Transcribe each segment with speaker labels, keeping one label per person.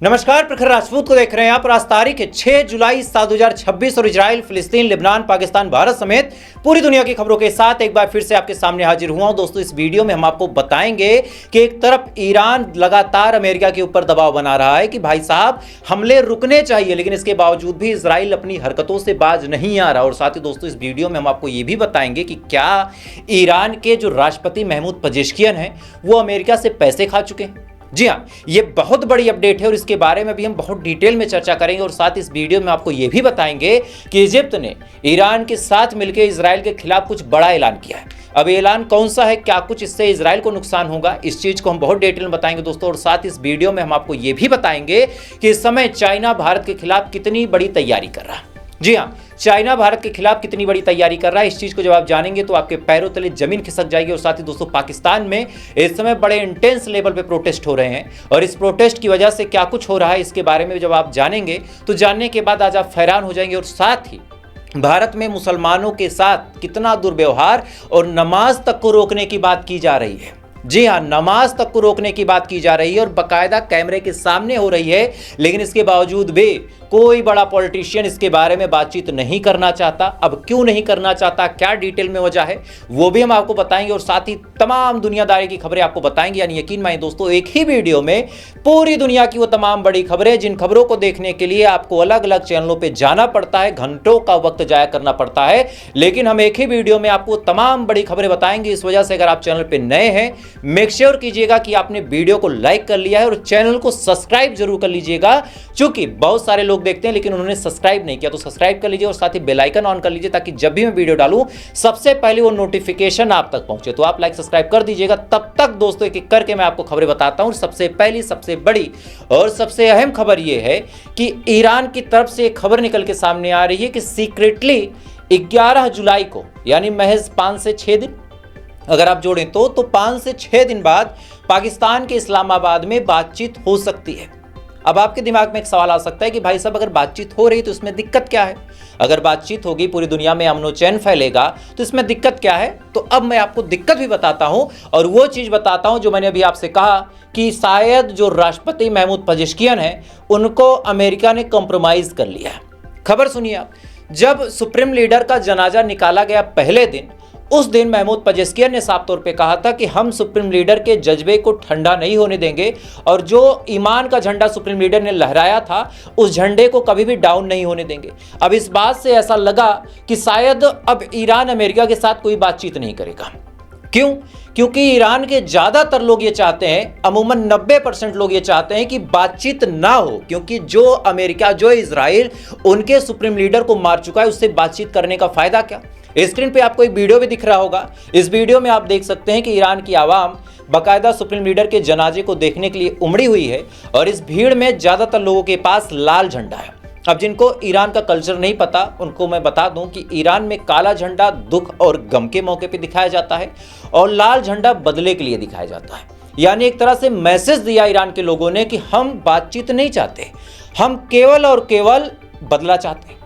Speaker 1: नमस्कार, प्रखर राजपूत को देख रहे हैं आप। आज तारीख है 6 जुलाई साल 2026 और इजराइल, फिलिस्तीन, लेबनान, पाकिस्तान, भारत समेत पूरी दुनिया की खबरों के साथ एक बार फिर से आपके सामने हाजिर हुआ हूं। दोस्तों, इस वीडियो में हम आपको बताएंगे कि एक तरफ ईरान लगातार अमेरिका के ऊपर दबाव बना रहा है कि भाई साहब हमले रुकने चाहिए, लेकिन इसके बावजूद भी इजराइल अपनी हरकतों से बाज नहीं आ रहा। और साथ ही दोस्तों, इस वीडियो में हम आपको ये भी बताएंगे कि क्या ईरान के जो राष्ट्रपति महमूद पेजेश्कियन हैं वो अमेरिका से पैसे खा चुके हैं। जी हाँ, ये बहुत बड़ी अपडेट है और इसके बारे में भी हम बहुत डिटेल में चर्चा करेंगे। और साथ इस वीडियो में आपको ये भी बताएंगे कि इजिप्ट ने ईरान के साथ मिलकर इजराइल के खिलाफ कुछ बड़ा ऐलान किया है। अब ऐलान कौन सा है, क्या कुछ इससे इजराइल को नुकसान होगा, इस चीज को हम बहुत डिटेल में बताएंगे दोस्तों। और साथ इस वीडियो में हम आपको ये भी बताएंगे कि इस समय चाइना भारत के खिलाफ कितनी बड़ी तैयारी कर रहा है। जी हाँ, चाइना भारत के खिलाफ कितनी बड़ी तैयारी कर रहा है, इस चीज को जब आप जानेंगे तो आपके पैरों तले जमीन खिसक जाएगी। और साथ ही दोस्तों, पाकिस्तान में इस समय बड़े इंटेंस लेवल पे प्रोटेस्ट हो रहे हैं और इस प्रोटेस्ट की वजह से क्या कुछ हो रहा है इसके बारे में जब आप जानेंगे तो जानने के बाद आज आप हैरान हो जाएंगे। और साथ ही भारत में मुसलमानों के साथ कितना दुर्व्यवहार और नमाज तक को रोकने की बात की जा रही है। जी हाँ, नमाज तक को रोकने की बात की जा रही है और बाकायदा कैमरे के सामने हो रही है। लेकिन इसके बावजूद भी कोई बड़ा पॉलिटिशियन इसके बारे में बातचीत नहीं करना चाहता। अब क्यों नहीं करना चाहता, क्या डिटेल में वजह है, वो भी हम आपको बताएंगे। और साथ ही तमाम दुनियादारी की खबरें आपको बताएंगे। यानी यकीन मानिए दोस्तों, एक ही वीडियो में पूरी दुनिया की वो तमाम बड़ी खबरें, जिन खबरों को देखने के लिए आपको अलग अलग चैनलों पर जाना पड़ता है, घंटों का वक्त जाया करना पड़ता है, लेकिन हम एक ही वीडियो में आपको तमाम बड़ी खबरें बताएंगे। इस वजह से अगर आप चैनल पर नए हैं, मेक श्योर कीजिएगा कि आपने वीडियो को लाइक कर लिया है और चैनल को सब्सक्राइब जरूर कर लीजिएगा। चूंकि बहुत सारे लोग देखते हैं लेकिन उन्होंने सब्सक्राइब नहीं किया, तो सब्सक्राइब कर लीजिए और साथ ही बेल आइकन ऑन कर लीजिए ताकि जब भी मैं वीडियो डालूं सबसे पहले वो नोटिफिकेशन आप तक पहुंचे। तो आप लाइक सब्सक्राइब कर दीजिएगा। तब तक दोस्तों एक एक करके मैं आपको खबरें बताता हूं। सबसे पहली, सबसे बड़ी और सबसे अहम खबर यह है कि ईरान की तरफ से एक खबर निकल के सामने आ रही है कि सीक्रेटली 11 जुलाई को, यानी महज 5 से 6 दिन अगर आप जोड़ें तो 5 से 6 दिन बाद पाकिस्तान के इस्लामाबाद में बातचीत हो सकती है। अब आपके दिमाग में एक सवाल आ सकता है कि भाई साहब अगर बातचीत हो रही तो इसमें दिक्कत क्या है। अगर बातचीत होगी, पूरी दुनिया में अमन चैन फैलेगा, तो इसमें दिक्कत क्या है। तो अब मैं आपको दिक्कत भी बताता हूं और वो चीज बताता हूं जो मैंने अभी आपसे कहा कि शायद जो राष्ट्रपति महमूद पेजेश्कियन है उनको अमेरिका ने कॉम्प्रोमाइज कर लिया है। खबर सुनिए आप। जब सुप्रीम लीडर का जनाजा निकाला गया पहले दिन, उस दिन महमूद पेजेश्कियन ने साफ तौर पे कहा था कि हम सुप्रीम लीडर के जज्बे को ठंडा नहीं होने देंगे और जो ईमान का झंडा सुप्रीम लीडर ने लहराया था उस झंडे को कभी भी डाउन नहीं होने देंगे। अब इस बात से ऐसा लगा कि शायद अब ईरान अमेरिका के साथ कोई बातचीत नहीं करेगा। क्यों? क्योंकि ईरान के ज्यादातर लोग ये चाहते हैं, अमूमन 90% लोग ये चाहते हैं कि बातचीत ना हो, क्योंकि जो अमेरिका, जो इजराइल उनके सुप्रीम लीडर को मार चुका है, उससे बातचीत करने का फायदा क्या। स्क्रीन पे आपको एक वीडियो भी दिख रहा होगा। इस वीडियो में आप देख सकते हैं कि ईरान की आवाम बाकायदा सुप्रीम लीडर के जनाजे को देखने के लिए उमड़ी हुई है और इस भीड़ में ज्यादातर लोगों के पास लाल झंडा है। अब जिनको ईरान का कल्चर नहीं पता उनको मैं बता दूं कि ईरान में काला झंडा दुख और गम के मौके पे दिखाया जाता है और लाल झंडा बदले के लिए दिखाया जाता है। यानी एक तरह से मैसेज दिया ईरान के लोगों ने कि हम बातचीत नहीं चाहते, हम केवल और केवल बदला चाहते हैं।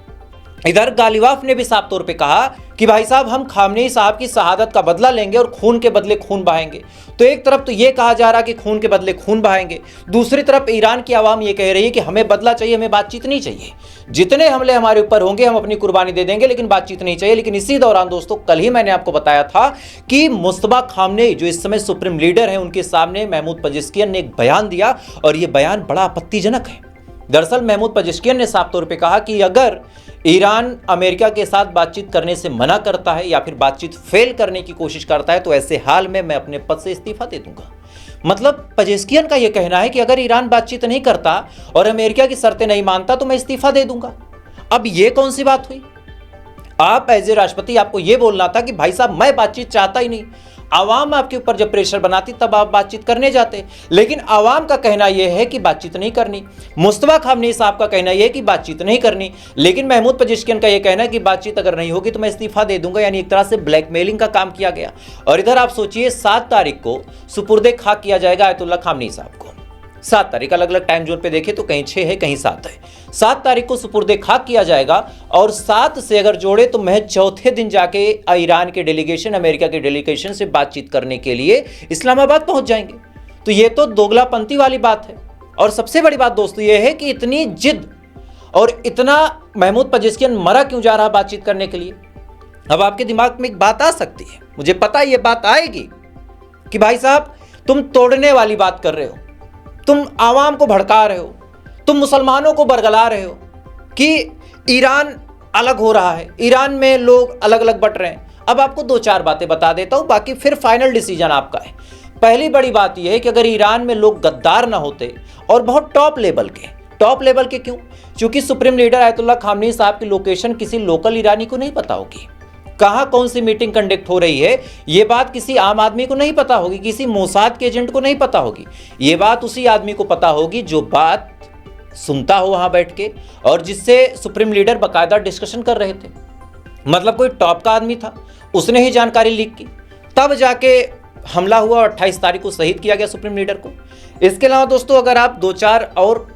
Speaker 1: इधर गालिबाफ ने भी साफ तौर पे कहा कि भाई साहब हम खामनेई साहब की शहादत का बदला लेंगे और खून के बदले खून बहाएंगे। तो एक तरफ तो ये कहा जा रहा है कि खून के बदले खून बहाएंगे, दूसरी तरफ ईरान की आवाम ये कह रही है कि हमें बदला चाहिए, हमें बातचीत नहीं चाहिए। जितने हमले हमारे ऊपर होंगे हम अपनी कुर्बानी दे देंगे, लेकिन बातचीत नहीं चाहिए। लेकिन इसी दौरान दोस्तों, कल ही मैंने आपको बताया था कि मुस्तफा खामनेई जो इस समय सुप्रीम लीडर है, उनके सामने महमूद पेजेश्कियन ने एक बयान दिया और यह बयान बड़ा आपत्तिजनक है। दरअसल महमूद पेजेश्कियन ने साफ तौर पर कहा कि अगर ईरान अमेरिका के साथ बातचीत करने से मना करता है या फिर बातचीत फेल करने की कोशिश करता है तो ऐसे हाल में मैं अपने पद से इस्तीफा दे दूंगा। मतलब पेजेश्कियन का यह कहना है कि अगर ईरान बातचीत नहीं करता और अमेरिका की शर्तें नहीं मानता तो मैं इस्तीफा दे दूंगा। अब यह कौन सी बात हुई। आप एज ए राष्ट्रपति आपको यह बोलना था कि भाई साहब मैं बातचीत चाहता ही नहीं। आवाम आपके ऊपर जब प्रेशर बनाती तब आप बातचीत करने जाते, लेकिन आवाम का कहना यह है कि बातचीत नहीं करनी। मुस्तफा खामनेई साहब का कहना यह है कि बातचीत नहीं करनी, लेकिन महमूद पेजेश्कियन का यह कहना है कि बातचीत अगर नहीं होगी तो मैं इस्तीफा दे दूंगा। यानी एक तरह से ब्लैकमेलिंग का काम किया गया। और इधर आप सोचिए 7 तारीख को सुपुर्दे खाक किया जाएगा आयतुल्लाह खामनेई साहब को। 7 तारीख, अलग अलग टाइम जोन पे देखें तो कहीं 6 है कहीं 7 है। 7 तारीख को सुपुर्दे खाक किया जाएगा और 7 से अगर जोड़े तो महज चौथे दिन जाके ईरान के डेलीगेशन, अमेरिका के डेलीगेशन से बातचीत करने के लिए इस्लामाबाद पहुंच जाएंगे। तो ये तो दोगलापंती वाली बात है। और सबसे बड़ी बात दोस्तों यह है कि इतनी जिद और इतना महमूद पेजेश्कियान मरा क्यों जा रहा बातचीत करने के लिए। अब आपके दिमाग में एक बात आ सकती है, मुझे पता है ये बात आएगी कि भाई साहब तुम तोड़ने वाली बात कर रहे हो, तुम आवाम को भड़का रहे हो, तुम मुसलमानों को बरगला रहे हो कि ईरान अलग हो रहा है, ईरान में लोग अलग अलग बट रहे हैं। अब आपको दो चार बातें बता देता हूं, बाकी फिर फाइनल डिसीजन आपका है। पहली बड़ी बात यह है कि अगर ईरान में लोग गद्दार ना होते और बहुत टॉप लेवल के क्यों? क्योंकि सुप्रीम लीडर आयतुल्लाह खामनेई साहब की लोकेशन किसी लोकल ईरानी को नहीं पता होगी, कहां कौन सी मीटिंग कंडक्ट हो रही है ये बात किसी आम आदमी को नहीं पता होगी, किसी मोसाद के एजेंट को नहीं पता होगी। ये बात उसी आदमी को पता होगी जो बात सुनता हो वहां बैठ के और जिससे सुप्रीम लीडर बाकायदा डिस्कशन कर रहे थे। मतलब कोई टॉप का आदमी था, उसने ही जानकारी लीक की, तब जाके हमला हुआ और 28 तारीख को शहीद किया गया सुप्रीम लीडर को। इसके अलावा दोस्तों अगर आप दो चार और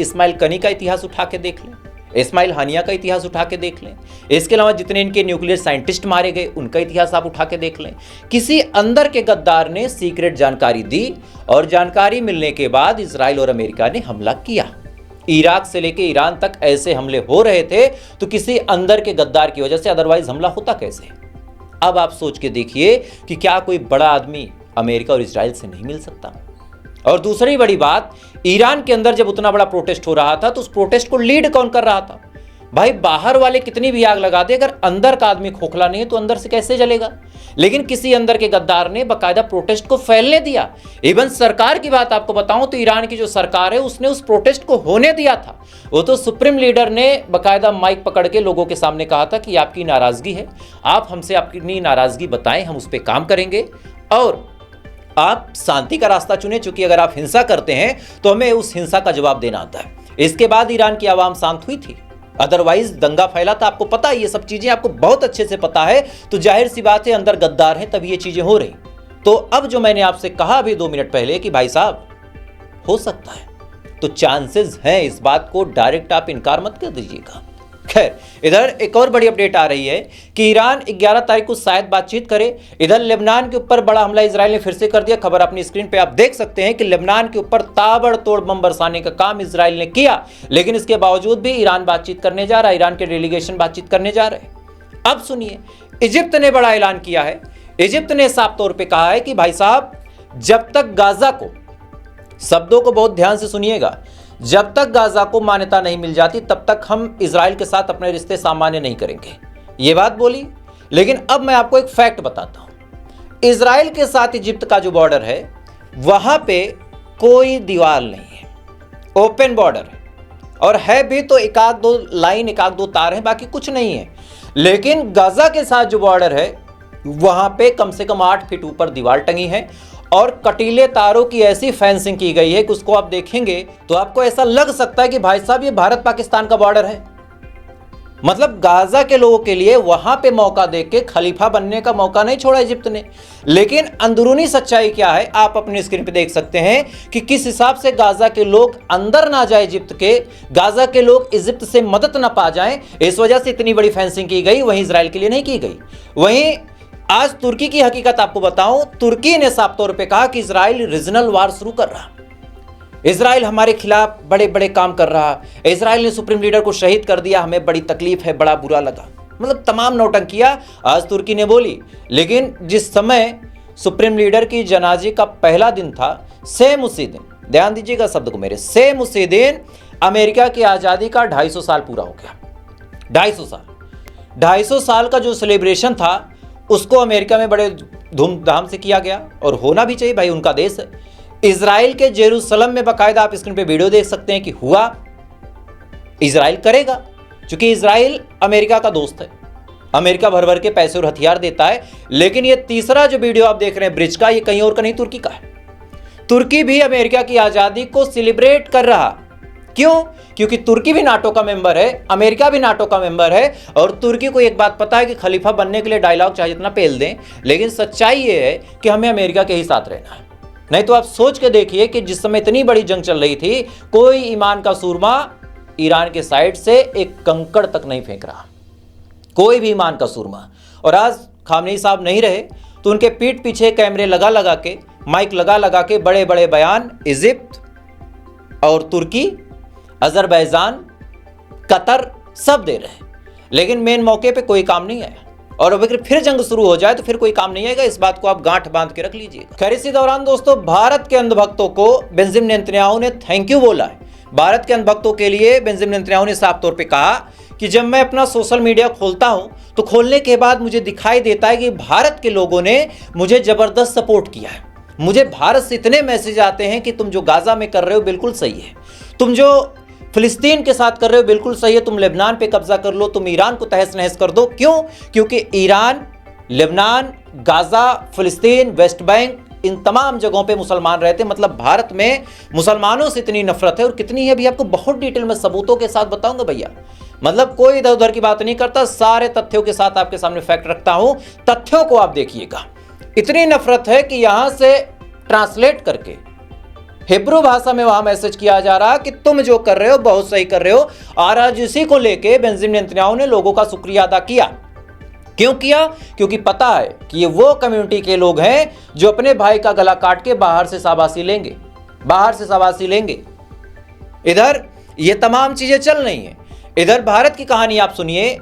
Speaker 1: इस्माइल कनी का इतिहास उठा के देख लें, इस्माइल हानिया का इतिहास उठा के देख लें, इसके अलावा जितने इनके न्यूक्लियर साइंटिस्ट मारे गए उनका इतिहास आप उठा के देख लें, किसी अंदर के गद्दार ने सीक्रेट जानकारी दी और जानकारी मिलने के बाद इजराइल और अमेरिका ने हमला किया। इराक से लेके ईरान तक ऐसे हमले हो रहे थे तो किसी अंदर के गद्दार की वजह से, अदरवाइज हमला होता कैसे। अब आप सोच के देखिए कि क्या कोई बड़ा आदमी अमेरिका और इजराइल से नहीं मिल सकता। और दूसरी बड़ी बात, ईरान के अंदर जब उतना बड़ा प्रोटेस्ट हो रहा था तो उस प्रोटेस्ट को लीड कौन कर रहा था? भाई बाहर वाले कितनी भी आग लगा दे, अगर अंदर का आदमी खोखला नहीं है तो अंदर से कैसे जलेगा। लेकिन किसी अंदर के गद्दार ने बाकायदा प्रोटेस्ट को फैलने दिया। इवन सरकार की बात आपको बताऊं तो ईरान की जो सरकार है उसने उस प्रोटेस्ट को होने दिया था। वो तो सुप्रीम लीडर ने बाकायदा माइक पकड़ के लोगों के सामने कहा था कि आपकी नाराजगी है, आप हमसे अपनी नाराजगी बताएं, हम उस पर काम करेंगे और आप शांति का रास्ता चुने, चूंकि अगर आप हिंसा करते हैं तो हमें उस हिंसा का जवाब देना आता है। इसके बाद ईरान की आवाम शांत हुई थी, अदरवाइज दंगा फैला था। आपको पता है, ये सब चीजें आपको बहुत अच्छे से पता है, तो जाहिर सी बात है अंदर गद्दार हैं तभी ये चीजें हो रही। तो अब जो मैंने आपसे कहा अभी 2 मिनट पहले कि भाई साहब हो सकता है, तो चांसेस हैं, इस बात को डायरेक्ट आप इनकार मत कर दीजिएगा। खैर, इधर एक और बड़ी अपडेट आ रही है कि ईरान 11 तारीख को शायद बातचीत करे। इधर लेबनान के ऊपर बड़ा हमला इजराइल ने फिर से कर दिया। खबर अपनी स्क्रीन पे आप देख सकते हैं कि लेबनान के ऊपर ताबड़तोड़ बम बरसाने का काम इजराइल ने किया, लेकिन इसके बावजूद भी ईरान बातचीत करने जा रहा है, ईरान के डेलीगेशन बातचीत करने जा रहे हैं। अब सुनिए, इजिप्त ने बड़ा ऐलान किया है। इजिप्त ने साफ तौर पर कहा है कि भाई साहब जब तक गाजा को, शब्दों को बहुत ध्यान से सुनिएगा, जब तक गाजा को मान्यता नहीं मिल जाती तब तक हम इजराइल के साथ अपने रिश्ते सामान्य नहीं करेंगे, ये बात बोली। लेकिन अब मैं आपको एक फैक्ट बताता हूं, इजराइल के साथ इजिप्त का जो बॉर्डर है वहां पे कोई दीवार नहीं है, ओपन बॉर्डर है, और है भी तो एक आध दो लाइन, एक आध दो तार है, बाकी कुछ नहीं है। लेकिन गाजा के साथ जो बॉर्डर है वहां पे कम से कम 8 फीट ऊपर दीवार टंगी है और कटीले तारों की ऐसी फेंसिंग की गई है कि उसको आप देखेंगे तो आपको ऐसा लग सकता है कि भाई साहब ये भारत पाकिस्तान का बॉर्डर है। मतलब गाजा के लोगों के लिए वहां पे मौका देख के खलीफा बनने का मौका नहीं छोड़ा इजिप्त ने। लेकिन अंदरूनी सच्चाई क्या है आप अपनी स्क्रीन पे देख सकते हैं कि किस हिसाब से गाजा के लोग अंदर ना जाए इजिप्त के, गाजा के लोग इजिप्त से मदद ना पा जाएं, इस वजह से इतनी बड़ी फेंसिंग की गई। वहीं इजराइल के लिए नहीं की गई। वहीं आज तुर्की की हकीकत आपको बताऊं, तुर्की ने साफ तौर पे कहा कि इजराइल रीजनल वार शुरू कर रहा, इजराइल हमारे खिलाफ बड़े बड़े काम कर रहा, इजराइल ने सुप्रीम लीडर को शहीद कर दिया, हमें बड़ी तकलीफ है, बड़ा बुरा लगा। मतलब तमाम नौटंकियां आज तुर्की ने बोली। लेकिन जिस समय सुप्रीम लीडर की जनाजे का पहला दिन था, सेम उसी दिन, ध्यान दीजिएगा शब्द को मेरे, सेम उसी दिन अमेरिका की आजादी का 250 साल पूरा हो गया। 250 साल का जो सेलिब्रेशन था उसको अमेरिका में बड़े धूमधाम से किया गया, और होना भी चाहिए भाई, उनका देश है। इजराइल के जेरूसलम में बाकायदा आप स्क्रीन पे वीडियो देख सकते हैं कि हुआ। इजराइल करेगा क्योंकि इजराइल अमेरिका का दोस्त है, अमेरिका भर भर के पैसे और हथियार देता है। लेकिन ये तीसरा जो वीडियो आप देख रहे हैं ब्रिज का, ये कहीं और का नहीं, तुर्की का है। तुर्की भी अमेरिका की आजादी को सेलिब्रेट कर रहा। क्यों? क्योंकि तुर्की भी नाटो का मेंबर है, अमेरिका भी नाटो का मेंबर है, और तुर्की को एक बात पता है कि खलीफा बनने के लिए डायलॉग चाहे जितना पेल दें, लेकिन सच्चाई ये है कि हमें अमेरिका के ही साथ रहना है। नहीं तो आप सोच के देखिए कि जिस समय इतनी बड़ी जंग चल रही थी, कोई ईमान का सूरमा ईरान के साइड से एक कंकड़ तक नहीं फेंक रहा, कोई भी ईमान का सूरमा। और आज खामनेई साहब नहीं रहे तो उनके पीठ पीछे कैमरे लगा लगा के, माइक लगा लगा के बड़े बड़े बयान इजिप्त, और तुर्की, अजरबैजान, कतर सब दे रहे हैं, लेकिन मेन मौके पे कोई काम नहीं आया। और अगर फिर जंग शुरू हो जाए तो फिर कोई काम नहीं आएगा, इस बात को आप गांठ बांध के रख लीजिएगा। खैर, इसी दौरान दोस्तों भारत के अंधभक्तों को बेंजामिन नेतन्याहू ने थैंक यू बोला है। भारत के अंधभक्तों के लिए बेंजामिन नेतन्याहू ने साफ तौर पे कहा कि जब मैं अपना सोशल मीडिया खोलता हूं तो खोलने के बाद मुझे दिखाई देता है कि भारत के लोगों ने मुझे जबरदस्त सपोर्ट किया है। मुझे भारत से इतने मैसेज आते हैं कि तुम जो गाजा में कर रहे हो बिल्कुल सही है, तुम जो फिलिस्तीन के साथ कर रहे हो बिल्कुल सही है, तुम लेबनान पे कब्जा कर लो, तुम ईरान को तहस नहस कर दो। क्यों? क्योंकि ईरान, लेबनान, गाजा, फिलिस्तीन, वेस्ट बैंक, इन तमाम जगहों पे मुसलमान रहते हैं। मतलब भारत में मुसलमानों से इतनी नफरत है, और कितनी है अभी आपको बहुत डिटेल में सबूतों के साथ बताऊंगा भैया। मतलब कोई इधर उधर की बात नहीं करता, सारे तथ्यों के साथ आपके सामने फैक्ट रखता हूं, तथ्यों को आप देखिएगा। इतनी नफरत है कि यहां से ट्रांसलेट करके हिब्रू भाषा में वहां मैसेज किया जा रहा कि तुम जो कर रहे हो बहुत सही कर रहे हो। और आज इसी को लेके बेंजामिन नेतन्याहू ने लोगों का शुक्रिया अदा किया। क्यों किया? क्योंकि पता है कि ये वो कम्युनिटी के लोग हैं जो अपने भाई का गला काट के बाहर से शाबाशी लेंगे, बाहर से शाबाशी लेंगे। इधर ये तमाम चीजें चल रही हैं। इधर भारत की कहानी आप सुनिए।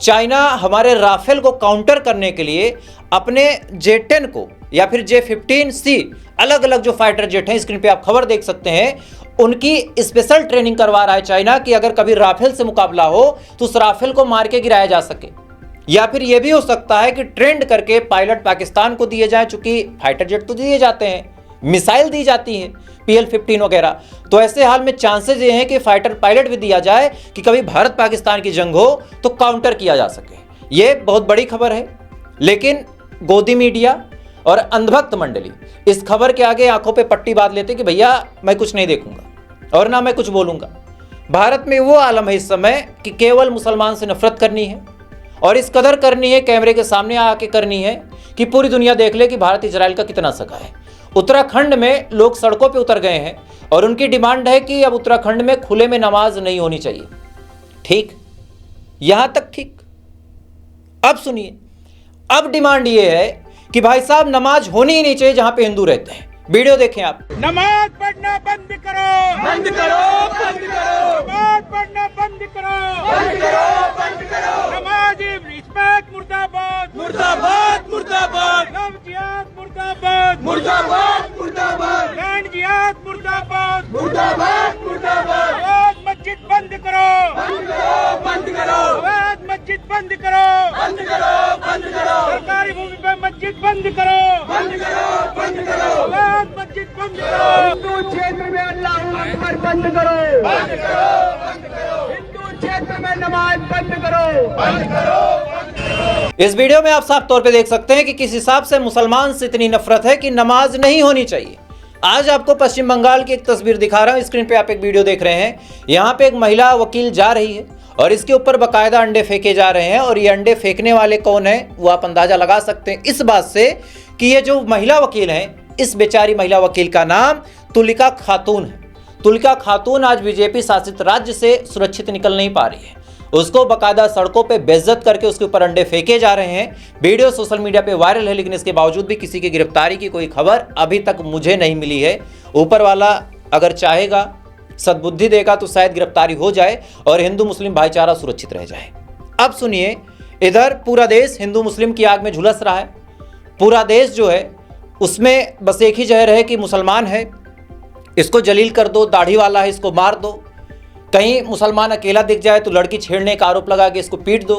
Speaker 1: चाइना हमारे राफेल को काउंटर करने के लिए अपने J-10 को या फिर J-15C, अलग अलग जो फाइटर जेट हैं, स्क्रीन पे आप खबर देख सकते हैं, उनकी स्पेशल ट्रेनिंग करवा रहा है चाइना कि अगर कभी राफेल से मुकाबला हो तो उस राफेल को मार के गिराया जा सके। या फिर यह भी हो सकता है कि ट्रेंड करके पायलट पाकिस्तान को दिए जाएं, चूंकि फाइटर जेट तो दिए जाते हैं, मिसाइल दी जाती है PL-15 वगैरह। तो ऐसे हाल में चांसेस ये हैं कि फाइटर पायलट भी दिया जाए कि कभी भारत पाकिस्तान की जंग हो तो काउंटर किया जा सके। ये बहुत बड़ी खबर है, लेकिन गोदी मीडिया और अंधभक्त मंडली इस खबर के आगे आंखों पे पट्टी बांध लेते कि भैया मैं कुछ नहीं देखूंगा और ना मैं कुछ बोलूंगा। भारत में वो आलम है इस समय कि केवल मुसलमान से नफरत करनी है, और इस कदर करनी है, कैमरे के सामने आके करनी है कि पूरी दुनिया देख ले कि भारत इजराइल का कितना सगा है। उत्तराखंड में लोग सड़कों पे उतर गए हैं और उनकी डिमांड है कि अब उत्तराखंड में खुले में नमाज नहीं होनी चाहिए। ठीक, यहां तक ठीक। अब सुनिए, अब डिमांड यह है कि भाई साहब नमाज होनी ही नहीं चाहिए जहां पे हिंदू रहते हैं। वीडियो देखें आप।
Speaker 2: नमाज पढ़ना बंद करो, बंद करो, बंद करो। नमाज पढ़ना बंद करो, बंद करो, बंद करो। नमाज रिस्पेक्ट मुर्दाबाद, मुर्दाबाद, मुर्दाबाद। लव जिहाद मुर्दाबाद, मुर्दाबाद, मुर्दाबाद। लैंड जिहाद मुर्दाबाद, मुर्दाबाद, मुर्दाबाद। अवैध मस्जिद बंद करो, बंद करो, बंद करो। अवैध मस्जिद बंद करो, बंद करो, बंद करो। सरकारी भूमि पे मस्जिद बंद करो, बंद करो, बंद करो। मस्जिद बंद करो। हिंदू क्षेत्र में अल्लाहू अकबर बंद करो, बंद करो, बंद करो। हिंदू क्षेत्र में नमाज बंद करो, बंद करो, बंद करो।
Speaker 1: इस वीडियो में आप साफ तौर पे देख सकते हैं कि किस हिसाब से मुसलमान से इतनी नफरत है कि नमाज नहीं होनी चाहिए। आज आपको पश्चिम बंगाल की एक तस्वीर दिखा रहा हूं, स्क्रीन पे आप एक वीडियो देख रहे हैं। यहाँ पे एक महिला वकील जा रही है और इसके ऊपर बाकायदा अंडे फेंके जा रहे हैं, और ये अंडे फेंकने वाले कौन है वो आप अंदाजा लगा सकते हैं इस बात से कि ये जो महिला वकील है, इस बेचारी महिला वकील का नाम तुलिका खातून है। तुलिका खातून आज बीजेपी शासित राज्य से सुरक्षित निकल नहीं पा रही है। उसको बाकायदा सड़कों पे बेइज्जत करके उसके ऊपर अंडे फेंके जा रहे हैं। वीडियो सोशल मीडिया पे वायरल है, लेकिन इसके बावजूद भी किसी की गिरफ्तारी की कोई खबर अभी तक मुझे नहीं मिली है। ऊपर वाला अगर चाहेगा, सद्बुद्धि देगा तो शायद गिरफ्तारी हो जाए और हिंदू मुस्लिम भाईचारा सुरक्षित रह जाए। अब सुनिए, इधर पूरा देश हिंदू मुस्लिम की आग में झुलस रहा है। पूरा देश जो है उसमें बस एक ही जहर है कि मुसलमान है, इसको जलील कर दो, दाढ़ी वाला है इसको मार दो। कहीं मुसलमान अकेला दिख जाए तो लड़की छेड़ने का आरोप लगा के इसको पीट दो।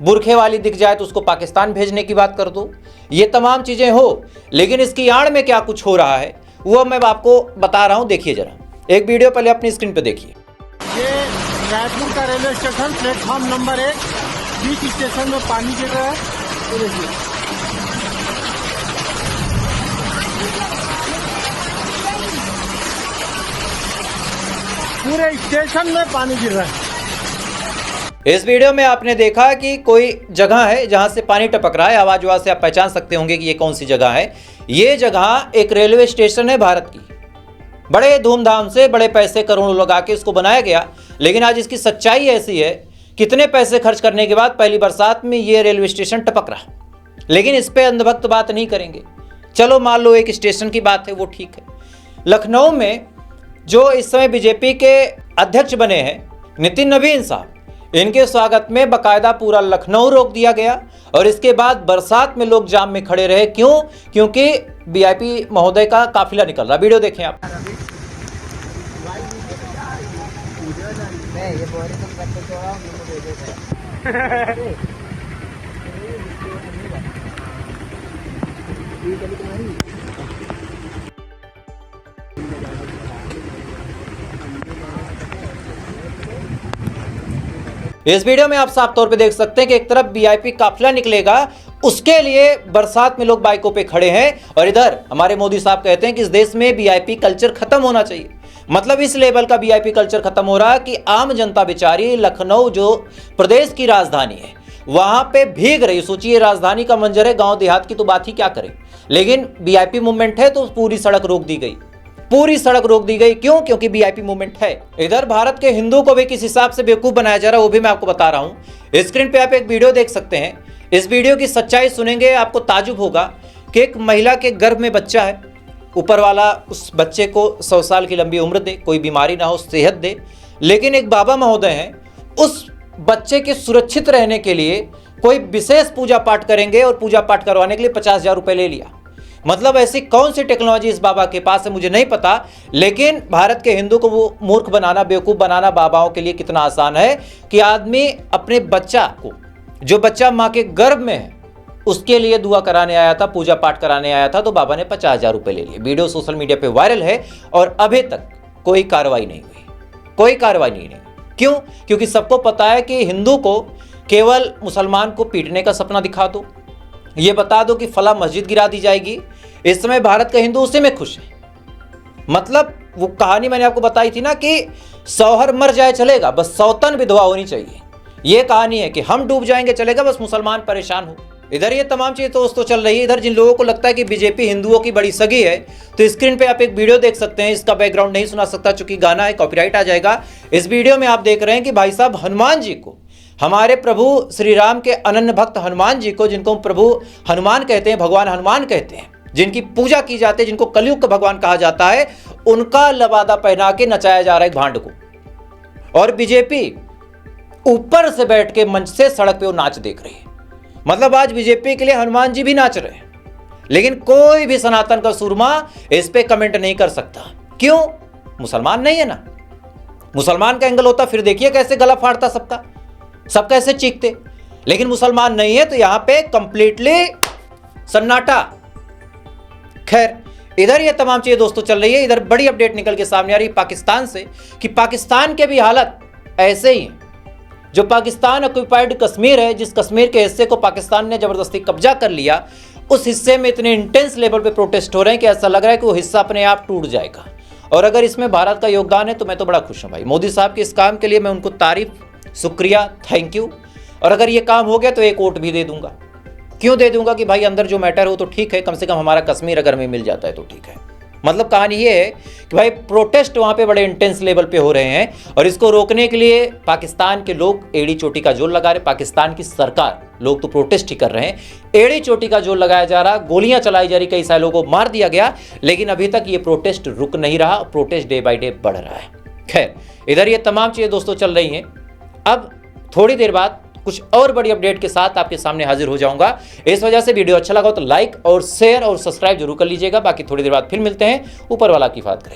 Speaker 1: बुरखे वाली दिख जाए तो उसको पाकिस्तान भेजने की बात कर दो। ये तमाम चीज़ें हो, लेकिन इसकी आड़ में क्या कुछ हो रहा है वो मैं आपको बता रहा हूँ। देखिए जरा, एक वीडियो पहले अपनी स्क्रीन पे देखिए।
Speaker 2: ये रायपुर का रेलवे स्टेशन प्लेटफॉर्म नंबर 1 बीच स्टेशन में पानी गिर रहा है। देखिए पूरे स्टेशन में पानी गिर रहा है।
Speaker 1: इस वीडियो में आपने देखा कि कोई जगह है जहां से पानी टपक रहा है। आवाज से आप पहचान सकते होंगे कि ये कौन सी जगह है। ये जगह एक रेलवे स्टेशन है भारत की। बड़े धूमधाम से बड़े पैसे करोड़ों लगा के इसको बनाया गया, लेकिन आज इसकी सच्चाई ऐसी है, कितने पैसे खर्च करने के बाद पहली बरसात में ये रेलवे स्टेशन टपक रहा। लेकिन इस पर अंधभक्त बात नहीं करेंगे। चलो मान लो एक स्टेशन की बात है, वो ठीक है। लखनऊ में जो इस समय बीजेपी के अध्यक्ष बने हैं नितिन नवीन साहब, इनके स्वागत में बकायदा पूरा लखनऊ रोक दिया गया और इसके बाद बरसात में लोग जाम में खड़े रहे। क्यों? क्योंकि वीआईपी महोदय का काफिला निकल रहा। वीडियो देखें आप। इस वीडियो में आप साफ तौर पे देख सकते हैं कि एक तरफ वीआईपी काफिला निकलेगा, उसके लिए बरसात में लोग बाइकों पे खड़े हैं और इधर हमारे मोदी साहब कहते हैं कि इस देश में वीआईपी कल्चर खत्म होना चाहिए। मतलब इस लेवल का वीआईपी कल्चर खत्म हो रहा है कि आम जनता बेचारी लखनऊ जो प्रदेश की राजधानी है वहां पे भीग रही। सोचिए राजधानी का मंजर है, गांव देहात की तो बात ही क्या करें, लेकिन वीआईपी मूवमेंट है तो पूरी सड़क रोक दी गई। पूरी सड़क रोक दी गई। क्यों? क्योंकि वीआईपी मूवमेंट है। इधर भारत के हिंदू को भी किस हिसाब से बेवकूफ बनाया जा रहा है वो भी मैं आपको बता रहा हूं। स्क्रीन पे आप एक वीडियो देख सकते हैं। इस वीडियो की सच्चाई सुनेंगे आपको ताजुब होगा कि एक महिला के गर्भ में बच्चा है, ऊपर वाला उस बच्चे को 100 साल की लंबी उम्र दे, कोई बीमारी ना हो, सेहत दे, लेकिन एक बाबा महोदय हैं उस बच्चे के सुरक्षित रहने के लिए कोई विशेष पूजा पाठ करेंगे और पूजा पाठ करवाने के लिए 50,000 रुपये ले लिया। मतलब ऐसी कौन सी टेक्नोलॉजी इस बाबा के पास है मुझे नहीं पता, लेकिन भारत के हिंदू को वो मूर्ख बनाना, बेवकूफ़ बनाना बाबाओं के लिए कितना आसान है कि आदमी अपने बच्चा को, जो बच्चा माँ के गर्भ में है, उसके लिए दुआ कराने आया था, पूजा पाठ कराने आया था, तो बाबा ने 50,000 रुपये ले लिए। वीडियो सोशल मीडिया पे वायरल है और अभी तक कोई कार्रवाई नहीं हुई, कोई कार्रवाई नहीं हुई। क्यों? क्योंकि सबको पता है कि हिंदू को केवल मुसलमान को पीटने का सपना दिखा दो, ये बता दो कि फला मस्जिद गिरा दी जाएगी। इस समय भारत का हिंदू उसी में खुश है। मतलब वो कहानी मैंने आपको बताई थी ना कि शौहर मर जाए चलेगा, बस सौतन विधवा होनी चाहिए। ये कहानी है कि हम डूब जाएंगे चलेगा, बस मुसलमान परेशान हो। इधर ये तमाम चीज़ें दोस्तों चल रही है। इधर जिन लोगों को लगता है कि बीजेपी हिंदुओं की बड़ी सगी है, तो स्क्रीन पे आप एक वीडियो देख सकते हैं। इसका बैकग्राउंड नहीं सुना सकता चूंकि गाना है, कॉपीराइट आ जाएगा। इस वीडियो में आप देख रहे हैं कि भाई साहब हनुमान जी को, हमारे प्रभु श्री राम के अनन्य भक्त हनुमान जी को, जिनको प्रभु हनुमान कहते हैं, भगवान हनुमान कहते हैं, जिनकी पूजा की जाती है, जिनको कलयुग का भगवान कहा जाता है, उनका लबादा पहना के नचाया जा रहा है भांड को। और बीजेपी ऊपर से बैठ के मंच से सड़क पे वो नाच देख रही है। मतलब आज बीजेपी के लिए हनुमान जी भी नाच रहे हैं, लेकिन कोई भी सनातन का सुरमा इस पे कमेंट नहीं कर सकता। क्यों? मुसलमान नहीं है ना। मुसलमान का एंगल होता फिर देखिए कैसे गला फाड़ता सबका, सब कैसे चीखते, लेकिन मुसलमान नहीं है तो यहां पे कंप्लीटली सन्नाटा। खैर, इधर ये तमाम चीजें दोस्तों चल रही है। इधर बड़ी अपडेट निकल के सामने आ रही है पाकिस्तान से कि पाकिस्तान के भी हालत ऐसे ही है। जो पाकिस्तान ऑक्युपाइड कश्मीर है, जिस कश्मीर के हिस्से को पाकिस्तान ने जबरदस्ती कब्जा कर लिया, उस हिस्से में इतने इंटेंस लेवल पे प्रोटेस्ट हो रहे हैं कि ऐसा लग रहा है कि वो हिस्सा अपने आप टूट जाएगा। और अगर इसमें भारत का योगदान है तो मैं तो बड़ा खुश हूं भाई। मोदी साहब के इस काम के लिए मैं उनको तारीफ, शुक्रिया, थैंक यू। और अगर ये काम हो गया तो एक वोट भी दे दूंगा। क्यों दे दूंगा कि भाई अंदर जो मैटर हो तो ठीक है, कम से कम हमारा कश्मीर अगर हमें मिल जाता है तो ठीक है। मतलब कहानी ये है कि भाई प्रोटेस्ट वहां पे बड़े इंटेंस लेवल पे हो रहे हैं और इसको रोकने के लिए पाकिस्तान के लोग एड़ी चोटी का जोर लगा रहे। पाकिस्तान की सरकार, लोग तो प्रोटेस्ट ही कर रहे हैं, एड़ी चोटी का जोर लगाया जा रहा, गोलियां चलाई जा रही, कई सारे लोगों को मार दिया गया, लेकिन अभी तक ये प्रोटेस्ट रुक नहीं रहा। प्रोटेस्ट डे बाई डे बढ़ रहा है। खैर, इधर ये तमाम चीजें दोस्तों चल रही हैं। अब थोड़ी देर बाद कुछ और बड़ी अपडेट के साथ आपके सामने हाजिर हो जाऊंगा। इस वजह से वीडियो अच्छा लगा हो तो लाइक और शेयर और सब्सक्राइब जरूर कर लीजिएगा। बाकी थोड़ी देर बाद फिर मिलते हैं। ऊपर वाला की हिफाजत करें।